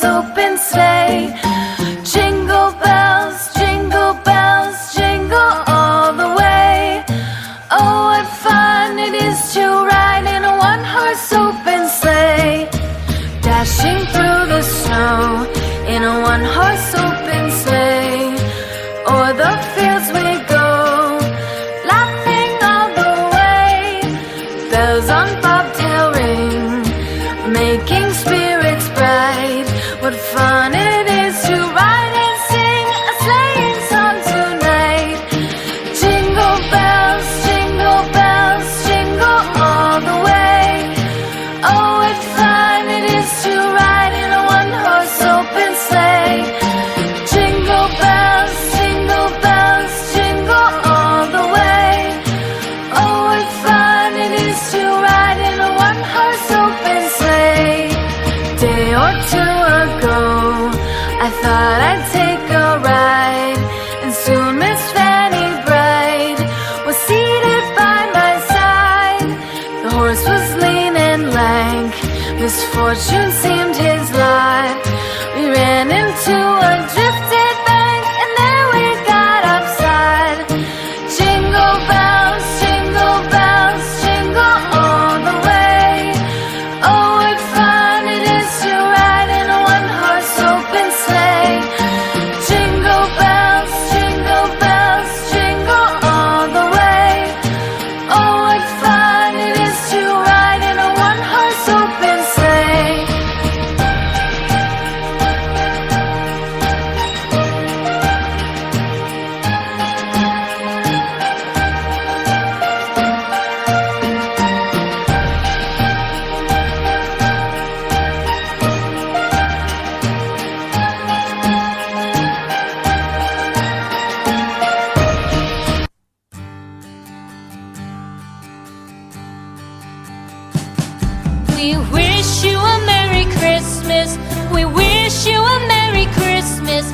one-horse open sleigh. Jingle bells, jingle all the way. Oh, what fun it is to ride in a one-horse open sleigh. Dashing through the snow in a one-horse open sleigh. O'er the fields we go, laughing all the way. Bells on bobtail ring, making spirits bright. What fun it is to ride and sing a sleighing song tonight. Jingle bells, jingle all the way. Oh, what fun it is to ride in a one-horse open sleigh. Jingle bells, jingle all the way. Oh, what fun it is to ride in a one-horse open sleigh. Day or two ago, I thought I'd take a ride, and soon Miss Fanny Bright was seated by my side. The horse was lean and lank, misfortune seemed his lot. We ran into a drifted bank, and there we got upside. Jingle bells, jingle all the way. Oh, what fun it is to ride in a one-horse open sleigh. Jingle bells, jingle all the way. Oh, what fun it is to ride in a one-horse open sleigh. We wish you a Merry Christmas. We wish you a Merry Christmas.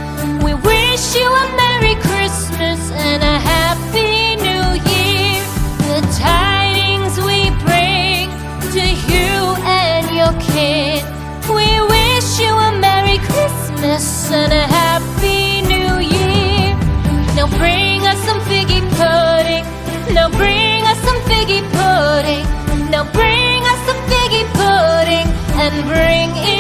We wish you a Merry Christmas and a Happy New Year. The tidings we bring to you and your kid. We wish you a Merry Christmas and a Happy New Year. Now bring us some figgy pudding. Now bring us some figgy pudding. Now bring us some figgy pudding and bring it